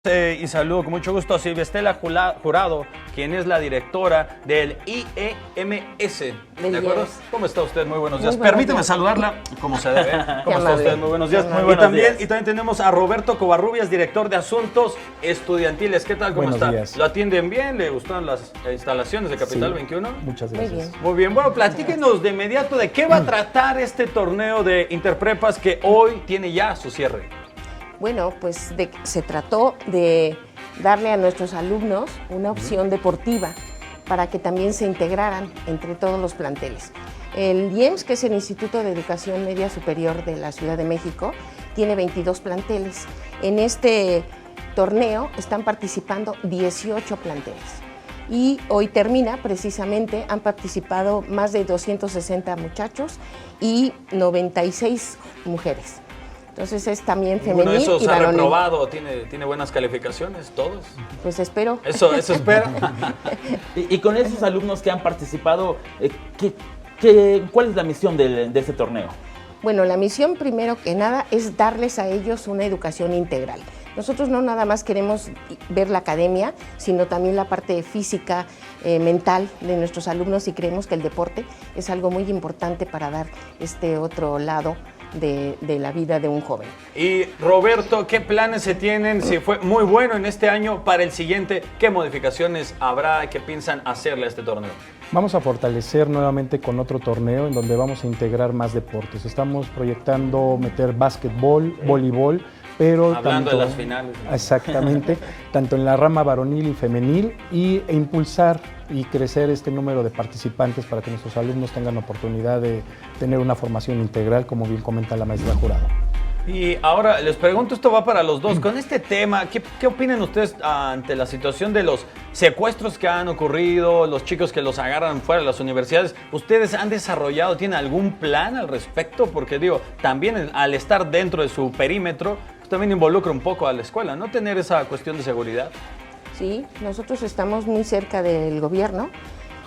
Y saludo con mucho gusto a Silvia Estela Jurado, quien es la directora del IEMS. ¿De acuerdo? ¿Cómo está usted? Muy buenos días. Permítame saludarla como se debe. ¿Cómo está usted? Muy buenos días. Muy buenos días. Y también tenemos a Roberto Covarrubias, director de Asuntos Estudiantiles. ¿Qué tal? ¿Cómo Buenos está? días. ¿Lo atienden bien? ¿Le gustan las instalaciones de Capital 21? Muchas gracias. Muy bien. Bueno, platíquenos de inmediato de qué va a tratar este torneo de Interprepas que hoy tiene ya su cierre. Bueno, pues se trató de darle a nuestros alumnos una opción deportiva para que también se integraran entre todos los planteles. El IEMS, que es el Instituto de Educación Media Superior de la Ciudad de México, tiene 22 planteles. En este torneo están participando 18 planteles. Y hoy termina, precisamente, han participado más de 260 muchachos y 96 mujeres. Entonces es también femenil ¿Uno de esos y ha varonil. reprobado? ¿Tiene buenas calificaciones todos? Pues espero. Eso espera. Y con esos alumnos que han participado, ¿cuál es la misión de este torneo? Bueno, la misión primero que nada es darles a ellos una educación integral. Nosotros no nada más queremos ver la academia, sino también la parte física, mental de nuestros alumnos, y creemos que el deporte es algo muy importante para dar este otro lado de la vida de un joven. Y Roberto, ¿qué planes se tienen? Si fue muy bueno en este año, para el siguiente, ¿qué modificaciones habrá? ¿Qué piensan hacerle a este torneo? Vamos a fortalecer nuevamente con otro torneo en donde vamos a integrar más deportes. Estamos proyectando meter básquetbol, voleibol, pero hablando de las finales, ¿no? Exactamente, tanto en la rama varonil y femenil, e impulsar y crecer este número de participantes para que nuestros alumnos tengan oportunidad de tener una formación integral, como bien comenta la maestra Jurado. Y ahora les pregunto, esto va para los dos, con este tema, ¿qué opinan ustedes ante la situación de los secuestros que han ocurrido, los chicos que los agarran fuera de las universidades? ¿Ustedes han desarrollado, tienen algún plan al respecto? Porque digo, también al estar dentro de su perímetro, pues también involucra un poco a la escuela, ¿no? Tener esa cuestión de seguridad. Sí, nosotros estamos muy cerca del gobierno,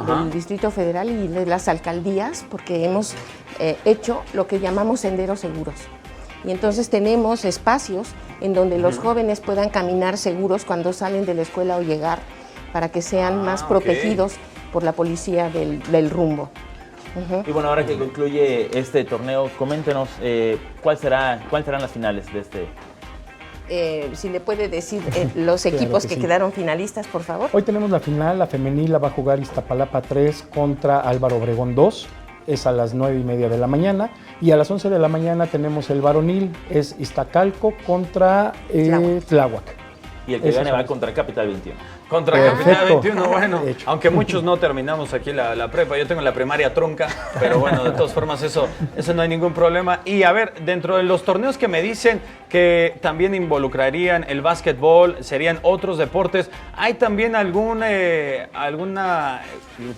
del Distrito Federal y de las alcaldías, porque hemos hecho lo que llamamos senderos seguros. Y entonces tenemos espacios en donde los jóvenes puedan caminar seguros cuando salen de la escuela o llegar, para que sean más protegidos por la policía del rumbo. Y bueno, ahora que concluye este torneo, coméntenos cuáles serán las finales de este. Si le puede decir los equipos que quedaron finalistas, por favor. Hoy tenemos la final, la femenil la va a jugar Iztapalapa 3 contra Álvaro Obregón 2. Es a las 9:30 de la mañana, y a las 11 de la mañana tenemos el varonil, es Iztacalco contra Tláhuac. Y el que gane va contra Capital 21. Contra Capital 21, bueno, aunque muchos no terminamos aquí la prepa, yo tengo la primaria trunca, pero bueno, de todas formas eso no hay ningún problema. Y a ver, dentro de los torneos que me dicen que también involucrarían el básquetbol, serían otros deportes, ¿hay también alguna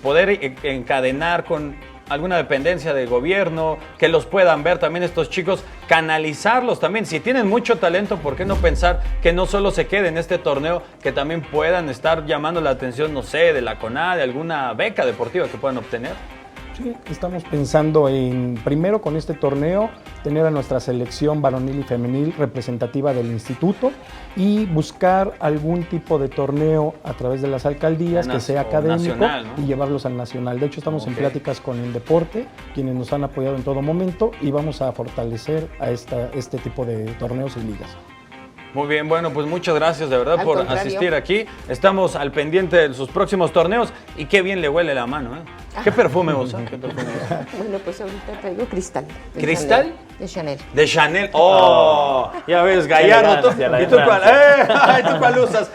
poder encadenar con alguna dependencia del gobierno, que los puedan ver también estos chicos, canalizarlos también? Si tienen mucho talento, ¿por qué no pensar que no solo se quede en este torneo, que también puedan estar llamando la atención, no sé, de la CONADE, alguna beca deportiva que puedan obtener? Sí, estamos pensando en, primero con este torneo, tener a nuestra selección varonil y femenil representativa del instituto, y buscar algún tipo de torneo a través de las alcaldías que sea académico, nacional, ¿no? Y llevarlos al nacional. De hecho, estamos en pláticas con el deporte, quienes nos han apoyado en todo momento, y vamos a fortalecer a este tipo de torneos y ligas. Muy bien, bueno, pues muchas gracias de verdad por asistir aquí. Estamos al pendiente de sus próximos torneos, y qué bien le huele la mano, ¿eh? ¿Qué perfume usa? ¿Qué perfume usa? Bueno, pues ahorita traigo Cristal. ¿Cristal? De Chanel. De Chanel. ¡Oh! Ya ves, Gallardo. ¿Y tú cuál? ¿Tú cuál usas?